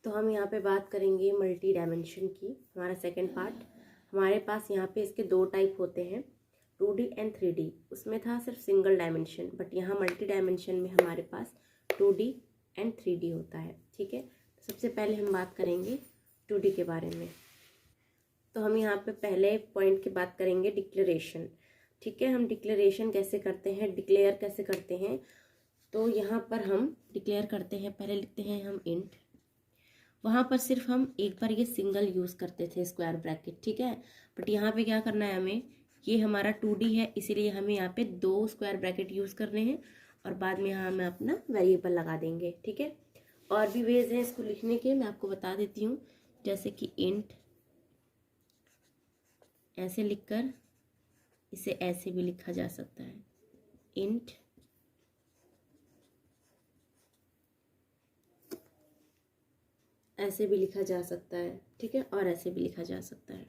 तो हम यहाँ पे बात करेंगे मल्टी डायमेंशन की, हमारा सेकंड पार्ट। हमारे पास यहाँ पे इसके दो टाइप होते हैं, 2D एंड 3D। उसमें था सिर्फ सिंगल डायमेंशन, बट यहाँ मल्टी डायमेंशन में हमारे पास 2D एंड 3D होता है। ठीक है, तो सबसे पहले हम बात करेंगे 2D के बारे में। तो हम यहाँ पे पहले पॉइंट की बात करेंगे डिक्लेरेशन। ठीक है, हम डिक्लेरेशन कैसे करते हैं, डिक्लेयर कैसे करते हैं। तो यहाँ पर हम डिक्लेयर करते हैं, पहले लिखते हैं हम इंट। वहाँ पर सिर्फ हम एक बार ये सिंगल यूज़ करते थे स्क्वायर ब्रैकेट, ठीक है। बट यहाँ पे क्या करना है हमें, ये हमारा 2D है इसीलिए हमें यहाँ पे 2 स्क्वायर ब्रैकेट यूज़ करने हैं और बाद में यहाँ हमें अपना वेरिएबल लगा देंगे। ठीक है, और भी वेज हैं इसको लिखने के, मैं आपको बता देती हूँ। जैसे कि इंट ऐसे लिखकर इसे ऐसे भी लिखा जा सकता है, इंट ऐसे भी लिखा जा सकता है। ठीक है, और ऐसे भी लिखा जा सकता है,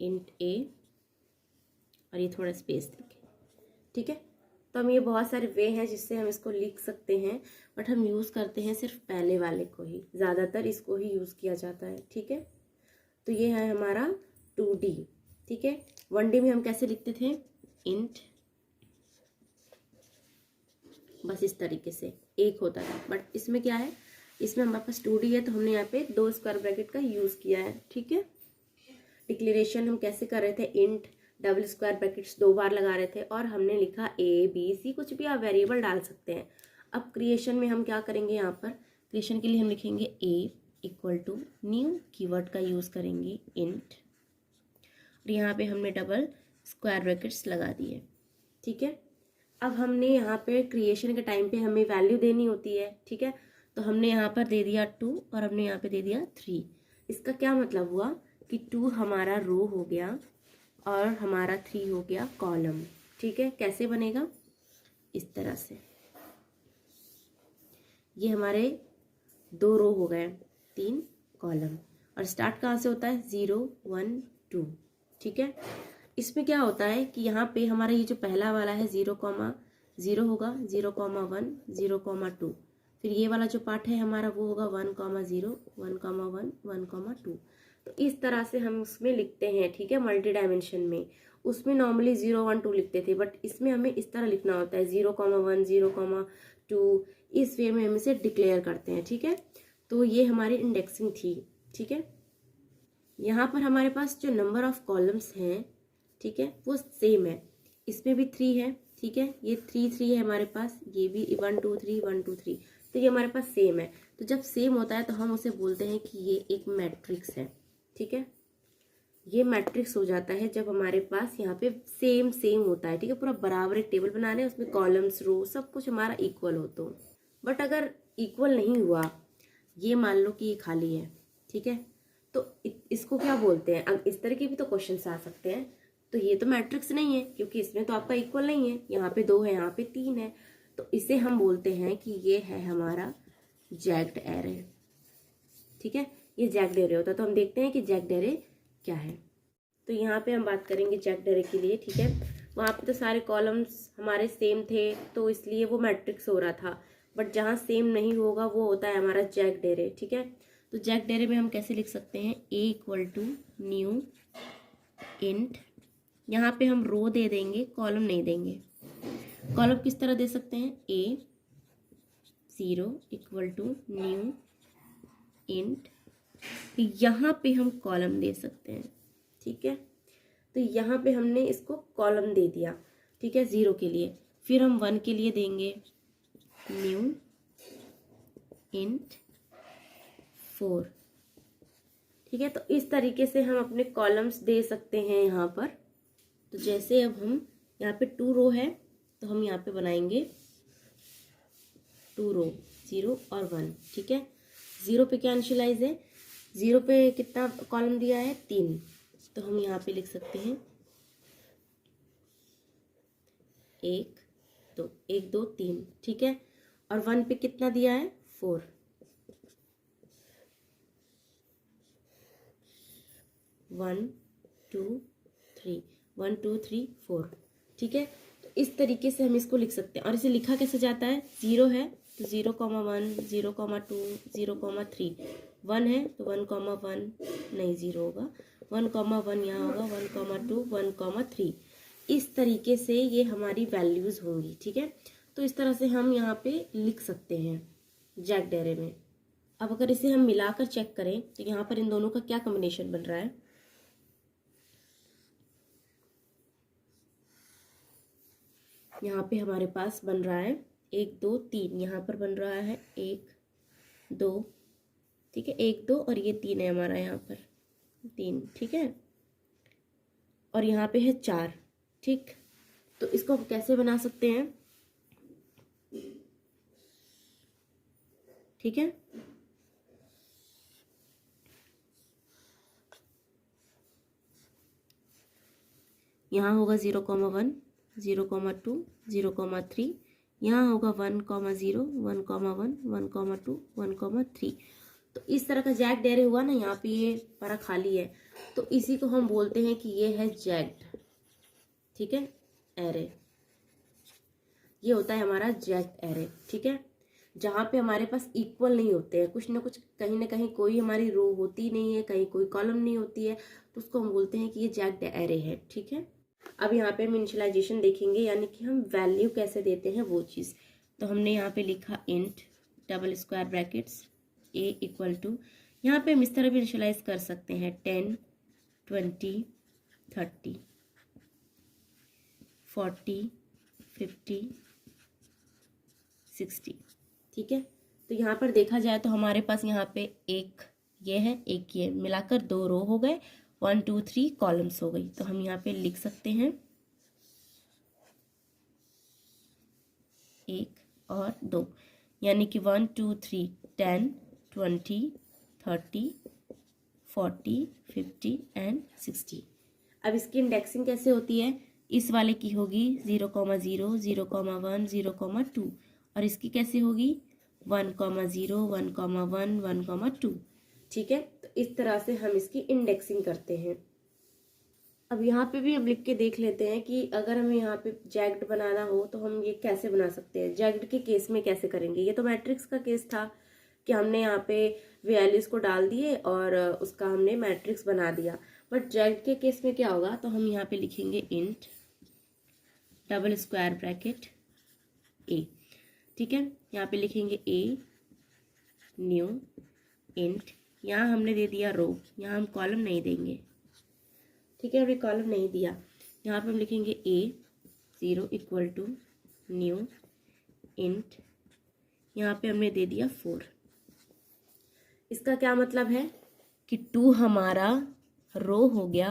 इंट ए, और ये थोड़ा स्पेस देखें। ठीक है, तो हम ये बहुत सारे वे हैं जिससे हम इसको लिख सकते हैं, बट हम यूज़ करते हैं सिर्फ पहले वाले को ही, ज़्यादातर इसको ही यूज़ किया जाता है। ठीक है, तो ये है हमारा 2D। ठीक है, 1D में हम कैसे लिखते थे, इंट, बस इस तरीके से एक होता था। बट इसमें क्या है, इसमें हमारे पास 2D है तो हमने यहाँ पे 2 स्क्वायर ब्रैकेट का यूज़ किया है। ठीक है, डिक्लेरेशन हम कैसे कर रहे थे, इंट डबल स्क्वायर ब्रैकेट्स 2 बार लगा रहे थे और हमने लिखा ABC, कुछ भी आप वेरिएबल डाल सकते हैं। अब क्रिएशन में हम क्या करेंगे, यहाँ पर क्रिएशन के लिए हम लिखेंगे A equal to new, keyword का यूज़ करेंगे इंट, और यहाँ पे हमने डबल स्क्वायर ब्रैकेट्स लगा दिए। ठीक है, अब हमने यहाँ पे क्रिएशन के टाइम पे हमें वैल्यू देनी होती है। ठीक है, तो हमने यहाँ पर दे दिया 2 और हमने यहाँ पे दे दिया 3। इसका क्या मतलब हुआ कि 2 हमारा रो हो गया और हमारा 3 हो गया कॉलम। ठीक है, कैसे बनेगा, इस तरह से, ये हमारे 2 रो हो गए, 3 कॉलम, और स्टार्ट कहाँ से होता है, 0 1 2। ठीक है, इसमें क्या होता है कि यहाँ पे हमारा ये जो पहला वाला है 0,0 होगा, 0,1 0,2, फिर ये वाला जो पार्ट है हमारा वो होगा 1,0 1,1 1,2। तो इस तरह से हम उसमें लिखते हैं। ठीक है, मल्टी डायमेंशन में उसमें नॉर्मली 0 1 2 लिखते थे, बट इसमें हमें इस तरह लिखना होता है 0,1 0,2, इस वे में हम इसे डिक्लेयर करते हैं। ठीक है, तो ये हमारी इंडेक्सिंग थी। ठीक है, यहाँ पर हमारे पास जो नंबर ऑफ कॉलम्स हैं, ठीक है, वो सेम है, इसमें भी 3 है। ठीक है, ये 3 है हमारे पास, ये भी 1 2 3 1 2 3, तो ये हमारे पास सेम है। तो जब सेम होता है तो हम उसे बोलते हैं कि ये एक मैट्रिक्स है। ठीक है, ये मैट्रिक्स हो जाता है जब हमारे पास यहाँ पे सेम होता है। ठीक है, पूरा बराबर एक टेबल बना रहे हैं, उसमें कॉलम्स रो सब कुछ हमारा इक्वल हो। तो बट अगर इक्वल नहीं हुआ, ये मान लो कि ये खाली है, ठीक है, तो इसको क्या बोलते हैं, अब इस तरह के भी तो क्वेश्चन आ सकते हैं। तो ये तो मैट्रिक्स नहीं है क्योंकि इसमें तो आपका इक्वल नहीं है, यहाँ पे 2 है, यहाँ पे 3 है, तो इसे हम बोलते हैं कि ये है हमारा जैक्ड एरे। ठीक है, ये जैक्ड एरे होता है। तो हम देखते हैं कि जैक्ड एरे क्या है। तो यहाँ पे हम बात करेंगे जैक्ड एरे के लिए। ठीक है, वहाँ पे तो सारे कॉलम्स हमारे सेम थे तो इसलिए वो मैट्रिक्स हो रहा था, बट जहाँ सेम नहीं होगा वो होता है हमारा जैक्ड एरे। ठीक है, तो जैक्ड एरे में हम कैसे लिख सकते हैं, A equal to new int, यहाँ पे हम रो दे देंगे, कॉलम नहीं देंगे। कॉलम किस तरह दे सकते हैं, A 0 equal to new int, तो यहाँ पे हम कॉलम दे सकते हैं। ठीक है, तो यहाँ पे हमने इसको कॉलम दे दिया। ठीक है, 0 के लिए, फिर हम 1 के लिए देंगे न्यू इंट 4। ठीक है, तो इस तरीके से हम अपने कॉलम्स दे सकते हैं यहाँ पर। तो जैसे अब हम यहाँ पे 2 रो है तो हम यहाँ पे बनाएंगे 2 रो, 0 और 1। ठीक है, 0 पे क्या इनिशियलाइज है, 0 पे कितना कॉलम दिया है, 3, तो हम यहाँ पे लिख सकते हैं 1 2 3। ठीक है, और 1 पे कितना दिया है, 4, 1 2 3 1 2 3 4। ठीक है, तो इस तरीके से हम इसको लिख सकते हैं। और इसे लिखा कैसे जाता है, 0 है तो 0,1 0,2 0,3 1 है तो 1,1 नहीं 0 होगा, 1,1 यहाँ होगा, 1,2 1,3 इस तरीके से ये हमारी वैल्यूज़ होंगी। ठीक है, तो इस तरह से हम यहाँ पे लिख सकते हैं जैक्ड एरे में। अब अगर इसे हम मिलाकर चेक करें तो यहाँ पर इन दोनों का क्या कॉम्बिनेशन बन रहा है। यहाँ पे हमारे पास बन रहा है 1 2 3, यहाँ पर बन रहा है 1 2, ठीक है, 1 2 और ये 3 है हमारा, यहाँ पर 3, ठीक है, और यहाँ पे है 4। ठीक, तो इसको हम कैसे बना सकते हैं। ठीक है, यहाँ होगा 0,1 0,2 0,3, यहाँ होगा 1,0 1,1 1,2 1,3। तो इस तरह का जैक्ड एरे हुआ ना, यहाँ पे ये पारा खाली है तो इसी को हम बोलते हैं कि ये है जैक्ड। ठीक है, एरे, ये होता है हमारा जैक्ड एरे। ठीक है, जहाँ पे हमारे पास इक्वल नहीं होते हैं, कुछ ना कुछ कहीं ना कहीं कोई हमारी रो होती नहीं है, कहीं कोई कॉलम नहीं होती है, तो उसको हम बोलते हैं कि ये जैक्ड एरे है। ठीक है, अब यहाँ पे हम इनिशियलाइजेशन देखेंगे, यानी कि हम वैल्यू कैसे देते हैं वो चीज़। तो हमने यहाँ पे लिखा int double square brackets A equal to, यहाँ पे हम इस तरह भी इनिशियलाइज कर सकते हैं 10 20 30 40 50 60। ठीक है, तो यहाँ पर देखा जाए तो हमारे पास यहाँ पे एक ये है, एक ये, मिलाकर 2 रो हो गए, 1 2 3 कॉलम्स हो गई। तो हम यहाँ पे लिख सकते हैं 1 और 2, यानी कि 1 2 3 10 20 30 40 50 एंड 60। अब इसकी इंडेक्सिंग कैसे होती है, इस वाले की होगी 0,0 0,1 0,2 और इसकी कैसे होगी 1,0 1,1 1,2। ठीक है, तो इस तरह से हम इसकी इंडेक्सिंग करते हैं। अब यहाँ पे भी हम लिख के देख लेते हैं कि अगर हमें यहाँ पे जैक्ड बनाना हो तो हम ये कैसे बना सकते हैं। जैक्ड के केस में कैसे करेंगे, ये तो मैट्रिक्स का केस था कि हमने यहाँ पे वैल्यूज को डाल दिए और उसका हमने मैट्रिक्स बना दिया। बट जैक्ड के केस में क्या होगा, तो हम यहाँ पे लिखेंगे इंट डबल स्क्वायर ब्रैकेट ए। ठीक है, यहाँ पे लिखेंगे ए न्यू इंट, यहाँ हमने दे दिया रो, यहाँ हम कॉलम नहीं देंगे। ठीक है, हमने कॉलम नहीं दिया, यहाँ पे हम लिखेंगे ए 0 इक्वल टू न्यू इंट, यहाँ पे हमने दे दिया 4। इसका क्या मतलब है कि 2 हमारा रो हो गया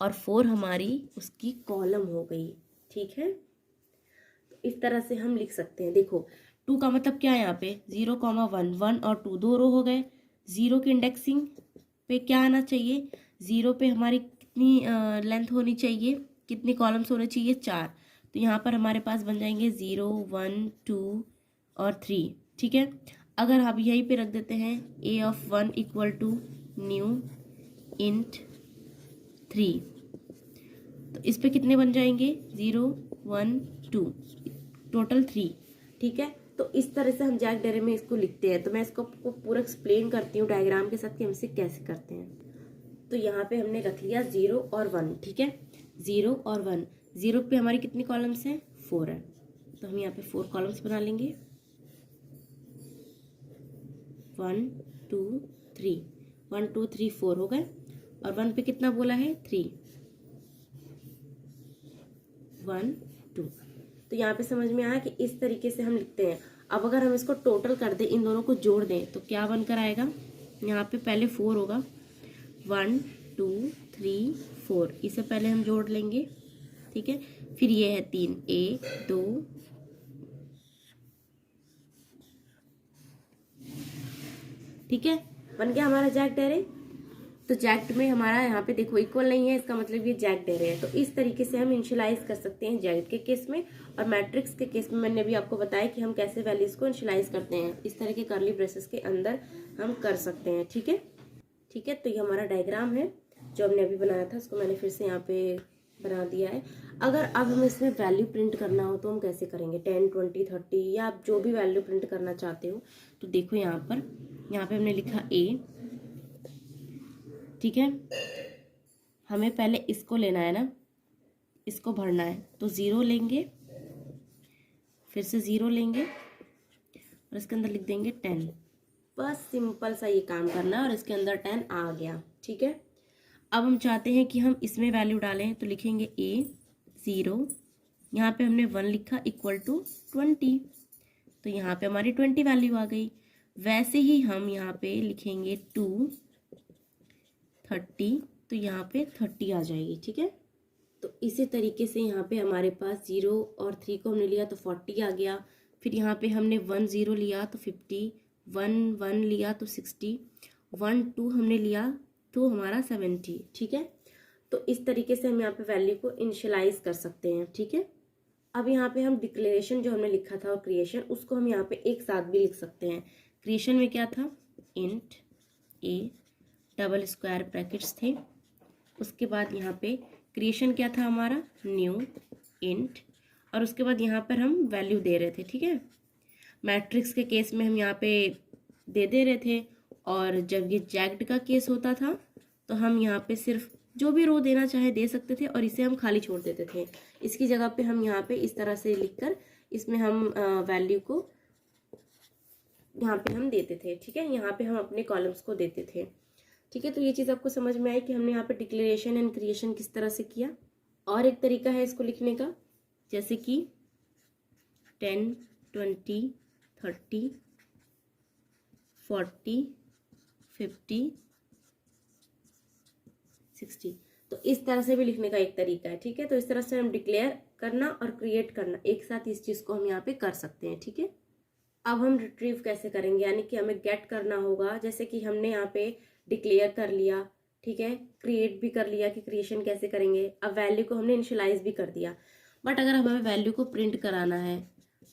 और 4 हमारी उसकी कॉलम हो गई। ठीक है, तो इस तरह से हम लिख सकते हैं। देखो 2 का मतलब क्या है, यहाँ पे 0,1 1 और 2 2 रो हो गए। 0 की इंडेक्सिंग पे क्या आना चाहिए, 0 पे हमारी कितनी लेंथ होनी चाहिए, कितनी कॉलम्स होने चाहिए, 4। तो यहाँ पर हमारे पास बन जाएंगे 0 1 2 और 3। ठीक है, अगर हम यहीं पे रख देते हैं a of 1 equal to new int 3, तो इस पे कितने बन जाएंगे 0 1 2 टोटल 3। ठीक है, तो इस तरह से हम जैक्ड एरे में इसको लिखते हैं। तो मैं इसको पूरा एक्सप्लेन करती हूँ डायग्राम के साथ कि हम इसे कैसे करते हैं। तो यहाँ पे हमने रख लिया 0 और 1। ठीक है, 0 और 1, 0 पे हमारी कितनी कॉलम्स हैं, 4 है, तो हम यहाँ पे 4 कॉलम्स बना लेंगे। 1 2 3 1 2 3 4 हो गए, और 1 पे कितना बोला है 3 1 2। तो यहाँ पे समझ में आया कि इस तरीके से हम लिखते हैं। अब अगर हम इसको टोटल कर दें, इन दोनों को जोड़ दें, तो क्या बनकर आएगा, यहाँ पे पहले 4 होगा, 1 2 3 4, इसे पहले हम जोड़ लेंगे। ठीक है, फिर ये है 3 1 2 ठीक है, बन गया हमारा जैक्ड एरे। तो जैक्ड में हमारा यहाँ पे देखो इक्वल नहीं है, इसका मतलब ये जैक्ड एरे है। तो इस तरीके से हम इनिशियलाइज कर सकते हैं जैक्ड के केस में। और मैट्रिक्स के केस में मैंने भी आपको बताया कि हम कैसे वैल्यूज को इनिशियलाइज करते हैं। इस तरह के कर्ली ब्रेसेस के अंदर हम कर सकते हैं। ठीक है, ठीक है, तो ये हमारा डायग्राम है जो हमने अभी बनाया था, उसको मैंने फिर से यहाँ पे बना दिया है। अगर अब हमें इसमें वैल्यू प्रिंट करना हो तो हम कैसे करेंगे, 10, 20, 30 या आप जो भी वैल्यू प्रिंट करना चाहते हो। तो देखो यहाँ पे हमने लिखा A, ठीक है। हमें पहले इसको लेना है ना, इसको भरना है, तो 0 लेंगे, फिर से 0 लेंगे और इसके अंदर लिख देंगे 10। बस सिंपल सा ये काम करना है और इसके अंदर 10 आ गया, ठीक है। अब हम चाहते हैं कि हम इसमें वैल्यू डालें, तो लिखेंगे A 0, यहाँ पे हमने 1 लिखा इक्वल टू 20, तो यहाँ पे हमारी 20 वैल्यू आ गई। वैसे ही हम यहाँ पे लिखेंगे 2 30, तो यहाँ पे 30 आ जाएगी, ठीक है। तो इसी तरीके से यहाँ पे हमारे पास 0 और 3 को हमने लिया तो 40 आ गया। फिर यहाँ पे हमने 1 0 लिया तो 50, 1 1 लिया तो 60, 1 2 हमने लिया तो हमारा 70, ठीक है। तो इस तरीके से हम यहाँ पे वैल्यू को इनिशियलाइज कर सकते हैं, ठीक है। अब यहाँ पे हम डिक्लेरेशन जो हमने लिखा था और क्रिएशन, उसको हम यहाँ पे एक साथ भी लिख सकते हैं। क्रिएशन में क्या था, int a double square brackets थे, उसके बाद यहाँ पे क्रिएशन क्या था हमारा, न्यू इंट, और उसके बाद यहाँ पर हम वैल्यू दे रहे थे, ठीक है। मैट्रिक्स के केस में हम यहाँ पे दे रहे थे, और जब ये जैक्ड का केस होता था तो हम यहाँ पे सिर्फ जो भी रो देना चाहे दे सकते थे और इसे हम खाली छोड़ देते थे। इसकी जगह पे हम यहाँ पे इस तरह से लिखकर इसमें हम वैल्यू को यहाँ पे हम देते थे, ठीक है। यहाँ पे हम अपने कॉलम्स को देते थे, ठीक है। तो ये चीज़ आपको समझ में आई कि हमने यहाँ पे डिक्लेरेशन एंड क्रिएशन किस तरह से किया। और एक तरीका है इसको लिखने का, जैसे कि 10 20 30 40 50 60, तो इस तरह से भी लिखने का एक तरीका है, ठीक है। तो इस तरह से हम डिक्लेयर करना और क्रिएट करना एक साथ इस चीज़ को हम यहाँ पे कर सकते हैं, ठीक है। अब हम रिट्रीव कैसे करेंगे, यानी कि हमें गेट करना होगा। जैसे कि हमने यहाँ पे डिक्लेयर कर लिया, ठीक है, क्रिएट भी कर लिया कि क्रिएशन कैसे करेंगे। अब वैल्यू को हमने इनिशियलाइज भी कर दिया, बट अगर हमें वैल्यू को प्रिंट कराना है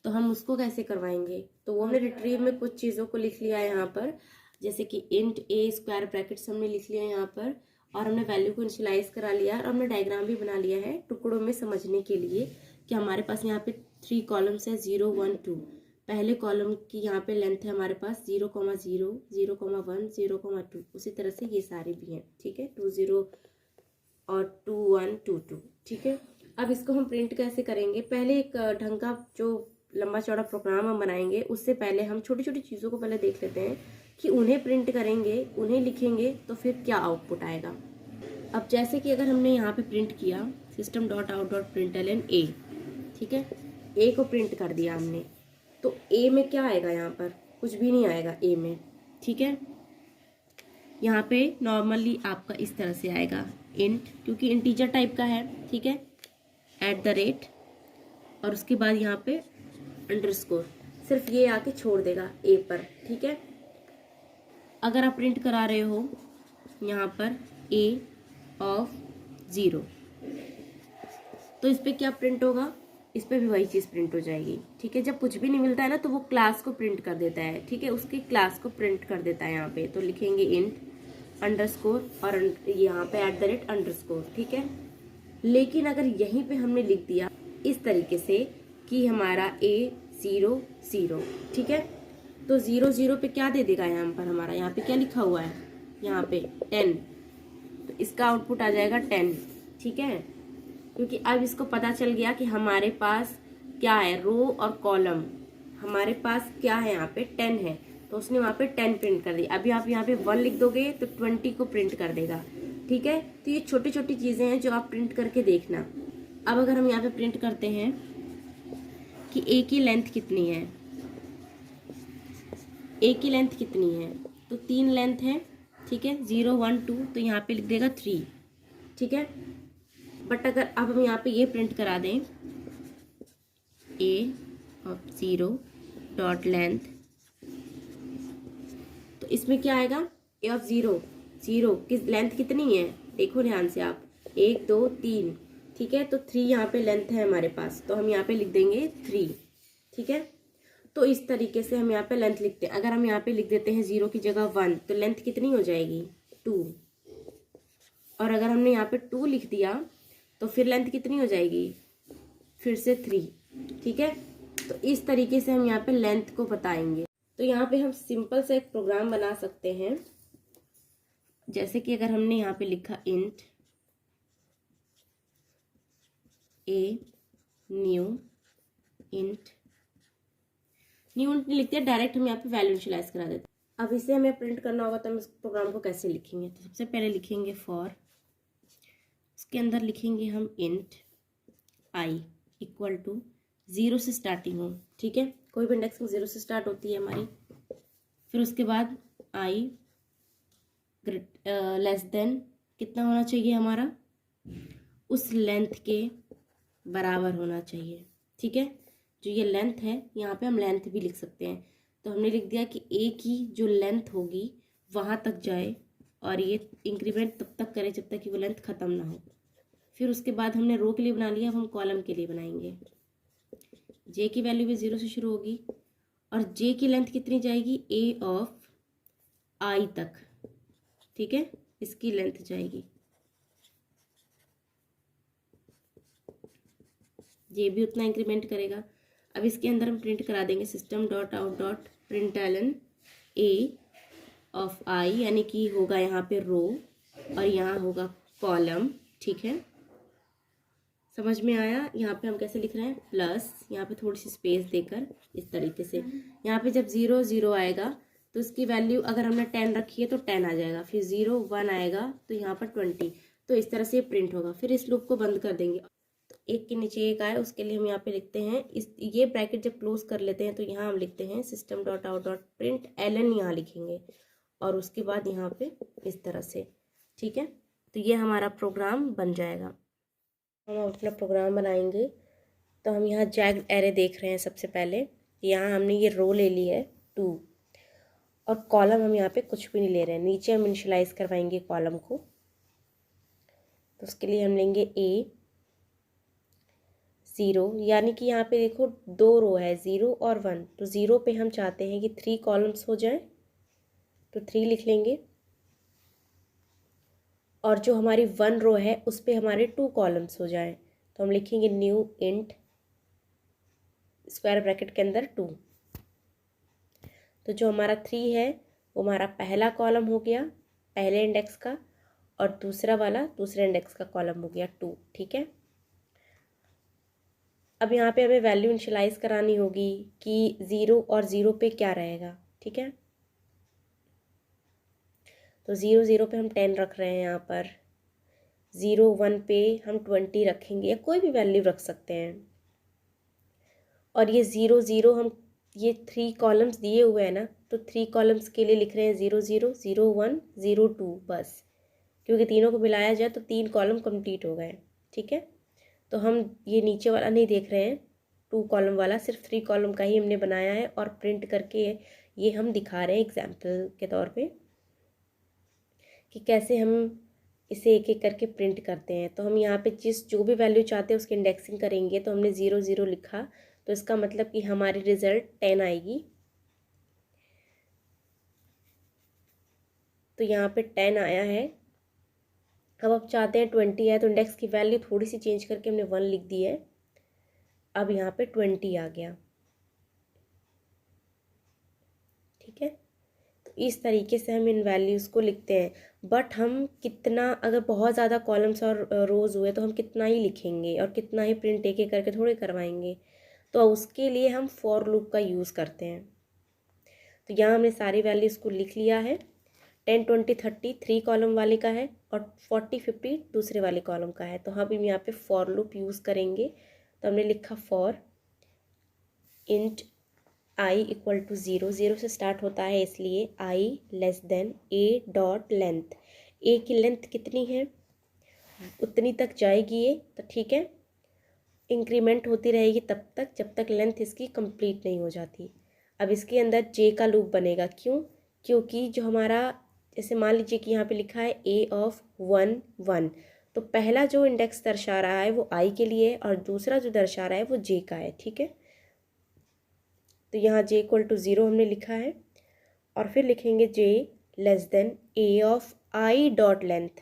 तो हम उसको कैसे करवाएंगे। तो वो हमने रिट्रीव में कुछ चीज़ों को लिख लिया है यहाँ पर, जैसे कि इंट a स्क्वायर ब्रैकेट्स हमने लिख लिया यहाँ पर, और हमने वैल्यू को इनिशियलाइज करा लिया और हमने डायग्राम भी बना लिया है टुकड़ों में समझने के लिए कि हमारे पास यहाँ पे 3 कॉलम्स है, 0 1 2। पहले कॉलम की यहाँ पे लेंथ है हमारे पास 0 0 0 1 0 2, उसी तरह से ये सारे भी हैं, ठीक है, 2 0 और 2 1 2 2, ठीक है। अब इसको हम प्रिंट कैसे करेंगे, पहले एक ढंग का जो लंबा चौड़ा प्रोग्राम हम बनाएंगे, उससे पहले हम छोटी छोटी चीज़ों को पहले देख लेते हैं कि उन्हें प्रिंट करेंगे, उन्हें लिखेंगे तो फिर क्या आउटपुट आएगा। अब जैसे कि अगर हमने यहाँ पे प्रिंट किया system.out.println a, ठीक है, a को प्रिंट कर दिया हमने, तो a में क्या आएगा, यहाँ पर कुछ भी नहीं आएगा a में, ठीक है। यहाँ पे नॉर्मली आपका इस तरह से आएगा इंट, क्योंकि इंटीजर टाइप का है, ठीक है, @ और उसके बाद यहाँ पे अंडरस्कोर, सिर्फ ये आके छोड़ देगा a पर, ठीक है। अगर आप प्रिंट करा रहे हो यहाँ पर a ऑफ 0, तो इस पर क्या प्रिंट होगा, इस पर भी वही चीज़ प्रिंट हो जाएगी, ठीक है। जब कुछ भी नहीं मिलता है ना तो वो क्लास को प्रिंट कर देता है, ठीक है, उसकी क्लास को प्रिंट कर देता है यहाँ पे। तो लिखेंगे इंट अंडरस्कोर और यहाँ पे @_, ठीक है। लेकिन अगर यहीं पे हमने लिख दिया इस तरीके से कि हमारा a 0 0, ठीक है, तो 0 0 पे क्या दे देगा यहाँ पर, हमारा यहाँ पे क्या लिखा हुआ है, यहाँ पे 10, तो इसका आउटपुट आ जाएगा 10, ठीक है। क्योंकि अब इसको पता चल गया कि हमारे पास क्या है, रो और कॉलम हमारे पास क्या है, यहाँ पे 10 है, तो उसने वहाँ पे 10 प्रिंट कर दी। अभी आप यहाँ पे 1 लिख दोगे तो 20 को प्रिंट कर देगा, ठीक है। तो ये छोटी छोटी चीज़ें हैं जो आप प्रिंट करके देखना। अब अगर हम यहाँ पे प्रिंट करते हैं कि a की लेंथ कितनी है, a की लेंथ कितनी है, तो 3 लेंथ है, ठीक है, 0 1 2, तो यहाँ पे लिख देगा 3, ठीक है। बट अगर अब हम यहाँ पे ये प्रिंट करा दें a ऑफ 0 डॉट लेंथ, तो इसमें क्या आएगा, a ऑफ 0 0 की लेंथ कितनी है, देखो ध्यान से आप, 1 2 3, ठीक है, तो 3 यहाँ पे लेंथ है हमारे पास, तो हम यहाँ पे लिख देंगे 3, ठीक है। तो इस तरीके से हम यहाँ पे लेंथ लिखते हैं। अगर हम यहाँ पे लिख देते हैं 0 की जगह 1, तो लेंथ कितनी हो जाएगी, 2, और अगर हमने यहाँ पे 2 लिख दिया तो फिर लेंथ कितनी हो जाएगी, फिर से 3, ठीक है। तो इस तरीके से हम यहाँ पे लेंथ को बताएंगे। तो यहाँ पे हम सिंपल से एक प्रोग्राम बना सकते हैं, जैसे कि अगर हमने यहाँ पे लिखा इंट ए न्यू इंट लिख दिया, डायरेक्ट हम यहाँ पे वैल्यू इनिशियलाइज करा देते हैं। अब इसे हमें प्रिंट करना होगा तो हम इस प्रोग्राम को कैसे लिखेंगे, तो सबसे पहले लिखेंगे फॉर, उसके अंदर लिखेंगे हम इंट आई इक्वल टू 0 से स्टार्टिंग हो, ठीक है, कोई भी इंडेक्सिंग 0 से स्टार्ट होती है हमारी। फिर उसके बाद आई लेस देन कितना होना चाहिए हमारा, उस लेंथ के बराबर होना चाहिए, ठीक है। जो ये लेंथ है यहाँ पे हम लेंथ भी लिख सकते हैं, तो हमने लिख दिया कि ए की जो लेंथ होगी वहाँ तक जाए और ये इंक्रीमेंट तब तक करे जब तक कि वो लेंथ ख़त्म ना हो। फिर उसके बाद हमने रो के लिए बना लिया, अब हम कॉलम के लिए बनाएंगे। जे की वैल्यू भी 0 से शुरू होगी और जे की लेंथ कितनी जाएगी, ए ऑफ आई तक, ठीक है, इसकी लेंथ जाएगी। ये भी उतना इंक्रीमेंट करेगा। अब इसके अंदर हम प्रिंट करा देंगे system dot out dot println a of i, यानी कि होगा यहाँ पे रो और यहाँ होगा कॉलम, ठीक है। समझ में आया। यहाँ पे हम कैसे लिख रहे हैं, प्लस यहाँ पे थोड़ी सी स्पेस देकर इस तरीके से। यहाँ पे जब 0 0 आएगा तो इसकी वैल्यू अगर हमने 10 रखी है तो 10 आ जाएगा, फिर 0 1 आएगा तो यहाँ पर 20, तो इस तरह से प्रिंट होगा। फिर इस लूप को बंद कर देंगे, तो एक के नीचे एक आए उसके लिए हम यहाँ पे लिखते हैं ये ब्रैकेट जब क्लोज कर लेते हैं तो यहाँ हम लिखते हैं system dot out dot println, यहाँ लिखेंगे और उसके बाद यहाँ पे इस तरह से, ठीक है। तो ये हमारा प्रोग्राम बन जाएगा। हम अपना प्रोग्राम बनाएंगे तो हम यहाँ जैग्ड एरे देख रहे हैं। सबसे पहले यहाँ हमने ये रो ले ली है 2 और कॉलम हम यहाँ पे कुछ भी नहीं ले रहे हैं, नीचे हम इनिशियलाइज करवाएंगे कॉलम को। तो उसके लिए हम लेंगे ए 0, यानी कि यहाँ पे देखो 2 रो है 0 और 1, तो 0 पे हम चाहते हैं कि 3 कॉलम्स हो जाए तो 3 लिख लेंगे और जो हमारी 1 रो है उस पे हमारे 2 कॉलम्स हो जाएं तो हम लिखेंगे न्यू इंट स्क्वायर ब्रैकेट के अंदर 2। तो जो हमारा 3 है वो हमारा पहला कॉलम हो गया पहले इंडेक्स का और दूसरा वाला दूसरे इंडेक्स का कॉलम हो गया 2, ठीक है। अब यहाँ पे हमें वैल्यू इनिशियलाइज करानी होगी कि 0 और 0 पे क्या रहेगा, ठीक है। तो 0 0 पे हम 10 रख रहे हैं, यहाँ पर 0 1 पे हम 20 रखेंगे या कोई भी वैल्यू रख सकते हैं। और ये 0 0 हम ये 3 कॉलम्स दिए हुए हैं ना, तो 3 कॉलम्स के लिए लिख रहे हैं 0 0 0 1 0 2 बस, क्योंकि तीनों को मिलाया जाए तो 3 कॉलम कंप्लीट हो गए, ठीक है। तो हम ये नीचे वाला नहीं देख रहे हैं 2 कॉलम वाला, सिर्फ 3 कॉलम का ही हमने बनाया है और प्रिंट करके ये हम दिखा रहे हैं एग्जाम्पल के तौर पे कि कैसे हम इसे एक एक करके प्रिंट करते हैं। तो हम यहाँ पे जो भी वैल्यू चाहते हैं उसकी इंडेक्सिंग करेंगे। तो हमने 0 0 लिखा तो इसका मतलब कि हमारी रिजल्ट 10 आएगी। तो यहाँ पे 10 आया है। अब आप चाहते हैं 20 है तो इंडेक्स की वैल्यू थोड़ी सी चेंज करके हमने 1 लिख दी है, अब यहाँ पे 20 आ गया, ठीक है। तो इस तरीके से हम इन वैल्यूज़ को लिखते हैं। बट हम कितना, अगर बहुत ज़्यादा कॉलम्स और रोज़ हुए तो हम कितना ही लिखेंगे और कितना ही प्रिंट एक एक करके थोड़े करवाएंगे। तो उसके लिए हम फॉर लूप का यूज़ करते हैं। तो यहाँ हमने सारी वैल्यूज़ को लिख लिया है। 10 20 30 3 कॉलम वाले का है और 40 50 दूसरे वाले कॉलम का है। तो हम यहाँ पे फॉर लूप यूज़ करेंगे। तो हमने लिखा for int i equal to 0 0 से स्टार्ट होता है इसलिए i less than a dot length, a की लेंथ कितनी है उतनी तक जाएगी ये, तो ठीक है। इंक्रीमेंट होती रहेगी तब तक जब तक लेंथ इसकी कंप्लीट नहीं हो जाती। अब इसके अंदर जे का लूप बनेगा, क्योंकि जो हमारा, जैसे मान लीजिए कि यहाँ पे लिखा है ए ऑफ 1 1, तो पहला जो इंडेक्स दर्शा रहा है वो आई के लिए और दूसरा जो दर्शा रहा है वो जे का है, ठीक है। तो यहाँ जे इक्वल टू 0 हमने लिखा है और फिर लिखेंगे j less than a of i dot length.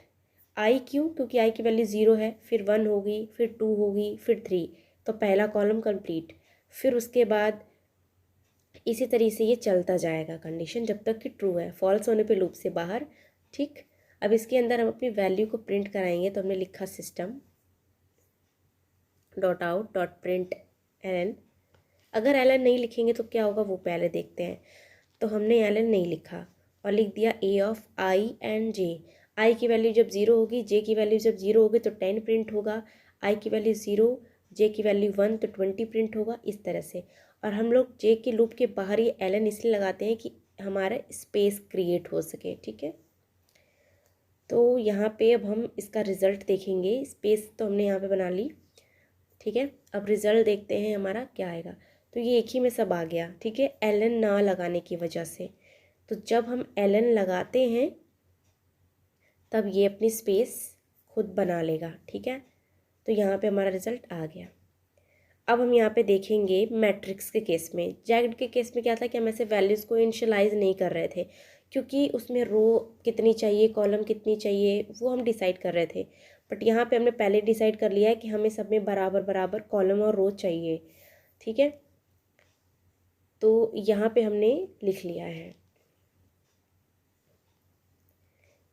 I क्यों? क्योंकि आई की वैल्यू 0 है, फिर 1 होगी, फिर 2 होगी, फिर 3, तो पहला कॉलम कंप्लीट। फिर उसके बाद इसी तरीके से ये चलता जाएगा कंडीशन जब तक कि ट्रू है, फॉल्स होने पे लूप से बाहर। ठीक, अब इसके अंदर हम अपनी वैल्यू को प्रिंट कराएंगे, तो हमने लिखा system dot out dot println. अगर एलन नहीं लिखेंगे तो क्या होगा वो पहले देखते हैं। तो हमने एलन नहीं लिखा और लिख दिया ए ऑफ आई एंड जे। आई की वैल्यू जब 0 होगी, जे की वैल्यू जब 0 होगी तो 10 प्रिंट होगा, आई की वैल्यू 0, जे की वैल्यू 1 तो 20 प्रिंट होगा, इस तरह से। और हम लोग जे के लूप के बाहर ये एलन इसलिए लगाते हैं कि हमारा स्पेस क्रिएट हो सके। ठीक है, तो यहाँ पे अब हम इसका रिज़ल्ट देखेंगे। स्पेस तो हमने यहाँ पे बना ली। ठीक है, अब रिज़ल्ट देखते हैं हमारा क्या आएगा। तो ये एक ही में सब आ गया। ठीक है, एलन ना लगाने की वजह से। तो जब हम एलन लगाते हैं तब ये अपनी स्पेस खुद बना लेगा। ठीक है, तो यहाँ पे हमारा रिज़ल्ट आ गया। अब हम यहाँ पे देखेंगे मैट्रिक्स के केस में। जैग्ड के केस में क्या था कि हम ऐसे वैल्यूज़ को इनिशियलाइज नहीं कर रहे थे, क्योंकि उसमें रो कितनी चाहिए, कॉलम कितनी चाहिए, वो हम डिसाइड कर रहे थे। बट यहाँ पे हमने पहले डिसाइड कर लिया है कि हमें सब में बराबर बराबर कॉलम और रो चाहिए। ठीक है, तो यहाँ पे हमने लिख लिया है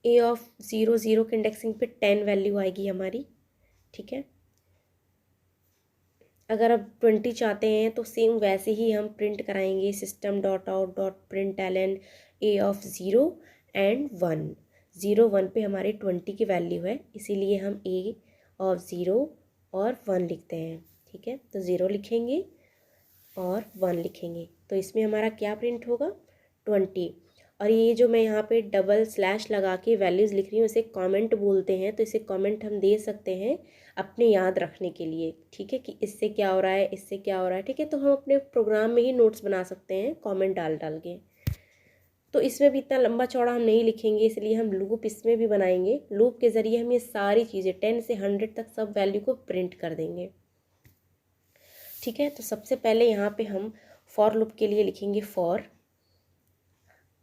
ए ऑफ 0 0 के इंडेक्सिंग पे 10 वैल्यू आएगी हमारी। ठीक है, अगर आप 20 चाहते हैं तो सेम वैसे ही हम प्रिंट कराएंगे, system dot out dot println A of 0 and 1। 0 1 पे हमारे 20 की वैल्यू है, इसीलिए हम ए ऑफ 0 और 1 लिखते हैं। ठीक है, तो 0 लिखेंगे और 1 लिखेंगे, तो इसमें हमारा क्या प्रिंट होगा? 20। और ये जो मैं यहाँ पे डबल स्लैश लगा के वैल्यूज़ लिख रही हूँ इसे कमेंट बोलते हैं। तो इसे कमेंट हम दे सकते हैं अपने याद रखने के लिए। ठीक है, कि इससे क्या हो रहा है, इससे क्या हो रहा है। ठीक है, तो हम अपने प्रोग्राम में ही नोट्स बना सकते हैं कमेंट डाल डाल के। तो इसमें भी इतना लंबा चौड़ा हम नहीं लिखेंगे, इसलिए हम लूप इसमें भी बनाएंगे। लूप के ज़रिए हम ये सारी चीज़ें 10 से 100 तक सब वैल्यू को प्रिंट कर देंगे। ठीक है, तो सबसे पहले यहाँ पे हम फॉर लूप के लिए लिखेंगे फॉर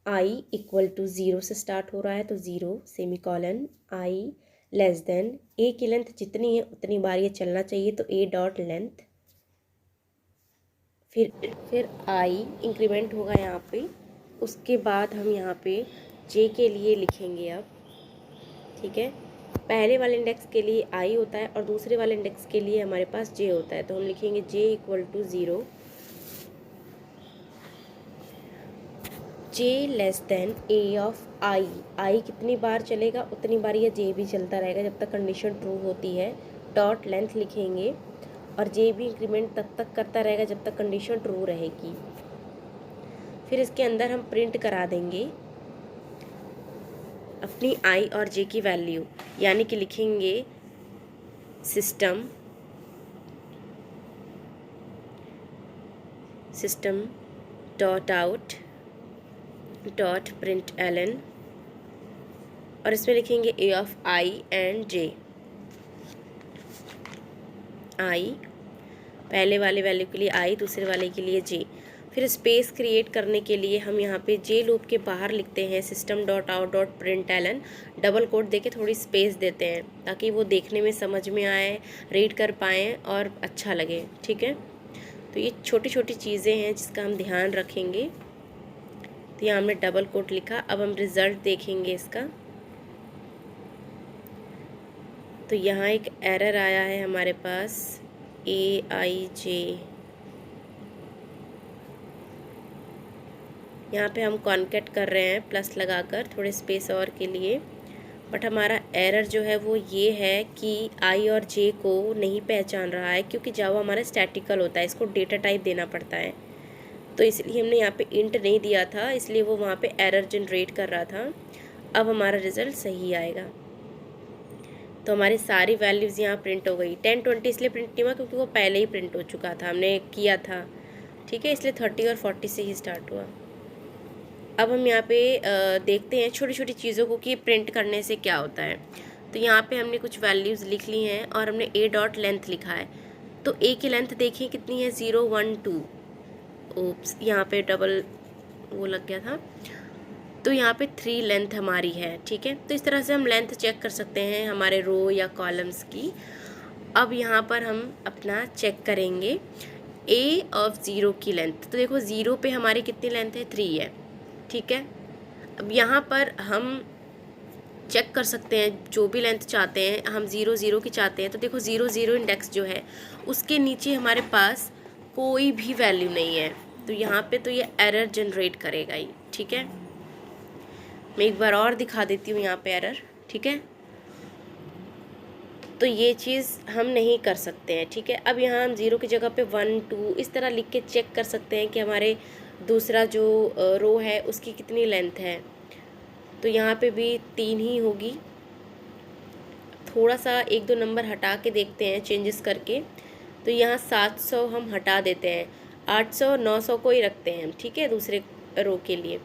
आई इक्वल टू 0 से स्टार्ट हो रहा है, तो 0 सेमीकॉलन आई लेस देन ए की लेंथ जितनी है उतनी बार ये चलना चाहिए, तो ए डॉट लेंथ। फिर आई इंक्रीमेंट होगा यहाँ पे। उसके बाद हम यहाँ पे जे के लिए लिखेंगे अब। ठीक है, पहले वाले इंडेक्स के लिए आई होता है और दूसरे वाले इंडेक्स के लिए हमारे पास जे होता है, तो हम लिखेंगे j equal to 0, j less than a of i. I कितनी बार चलेगा उतनी बार ये जे भी चलता रहेगा जब तक कंडीशन ट्रू होती है। डॉट लेंथ लिखेंगे और जे भी इंक्रीमेंट तब तक करता रहेगा जब तक कंडीशन ट्रू रहेगी। फिर इसके अंदर हम प्रिंट करा देंगे अपनी आई और जे की वैल्यू, यानी कि लिखेंगे system dot out dot println और इसमें लिखेंगे ए ऑफ आई एंड जे। आई पहले वाले वैल्यू के लिए आई, दूसरे वाले के लिए जे। फिर स्पेस क्रिएट करने के लिए हम यहाँ पे जे लूप के बाहर लिखते हैं system dot out dot println, double quote देके थोड़ी स्पेस देते हैं ताकि वो देखने में समझ में आए, रीड कर पाएँ और अच्छा लगे। ठीक है, तो ये छोटी छोटी चीज़ें हैं जिसका हम ध्यान रखेंगे। तो यहाँ हमने डबल कोट लिखा। अब हम रिज़ल्ट देखेंगे इसका। तो यहाँ एक एरर आया है हमारे पास AIJ। यहाँ पे हम कॉन्केट कर रहे हैं प्लस लगाकर थोड़े स्पेस और के लिए, बट हमारा एरर जो है वो ये है कि आई और जे को नहीं पहचान रहा है, क्योंकि जावा हमारा स्टैटिकल होता है, इसको डेटा टाइप देना पड़ता है। तो इसलिए हमने यहाँ पे इंट नहीं दिया था, इसलिए वो वहाँ पे एरर जनरेट कर रहा था। अब हमारा रिज़ल्ट सही आएगा। तो हमारी सारी वैल्यूज़ यहाँ प्रिंट हो गई। 10 20 इसलिए प्रिंट नहीं हुआ क्योंकि वो पहले ही प्रिंट हो चुका था, हमने किया था। ठीक है, इसलिए 30 और 40 से ही स्टार्ट हुआ। अब हम यहाँ पे देखते हैं छोटी छोटी चीज़ों को कि प्रिंट करने से क्या होता है। तो यहाँ पे हमने कुछ वैल्यूज़ लिख ली हैं और हमने ए डॉट लेंथ लिखा है। तो ए की लेंथ देखिए कितनी है, 0 1 2। ओप्स, यहाँ पे डबल वो लग गया था। तो यहाँ पे 3 लेंथ हमारी है, ठीक है। तो इस तरह से हम लेंथ चेक कर सकते हैं हमारे रो या कॉलम्स की। अब यहाँ पर हम अपना चेक करेंगे ए ऑफ 0 की लेंथ। तो देखो 0 पे हमारी कितनी लेंथ है, 3 है, ठीक है। अब यहाँ पर हम चेक कर सकते हैं जो भी लेंथ चाहते हैं, हम 0 0 की चाहते हैं तो देखो 0 0 इंडेक्स जो है उसके नीचे हमारे पास कोई भी वैल्यू नहीं है, तो यहाँ पे तो ये एरर जनरेट करेगा ही, ठीक है। मैं एक बार और दिखा देती हूँ यहाँ पे एरर, ठीक है। तो ये चीज़ हम नहीं कर सकते हैं, ठीक है। अब यहाँ हम 0 की जगह पे 1 2 इस तरह लिख के चेक कर सकते हैं कि हमारे दूसरा जो रो है उसकी कितनी लेंथ है। तो यहाँ पे भी 3 ही होगी। थोड़ा सा 1 2 नंबर हटा के देखते हैं चेंजेस करके। तो यहाँ 700 हम हटा देते हैं, 800 900 को ही रखते हैं हम, ठीक है, दूसरे रो के लिए।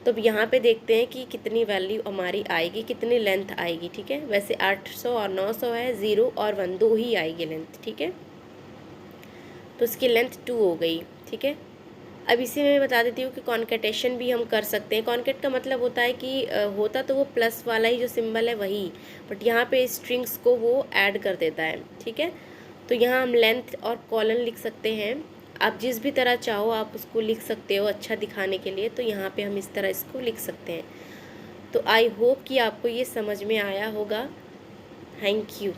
तो अब यहाँ पे देखते हैं कि कितनी वैल्यू हमारी आएगी, कितनी लेंथ आएगी, ठीक है। वैसे 800 और 900 है, 0 और 1 2 ही आएगी लेंथ, ठीक है। तो इसकी लेंथ 2 हो गई, ठीक है। अब इसी में बता देती हूँ कि कॉन्केटेशन भी हम कर सकते हैं। कॉन्केट का मतलब होता है कि होता तो वो प्लस वाला ही जो सिंबल है वही, बट यहाँ पे स्ट्रिंग्स को वो ऐड कर देता है, ठीक है। तो यहाँ हम लेंथ और कॉलन लिख सकते हैं, आप जिस भी तरह चाहो आप उसको लिख सकते हो अच्छा दिखाने के लिए। तो यहाँ पे हम इस तरह इसको लिख सकते हैं। तो आई होप कि आपको ये समझ में आया होगा। Thank you.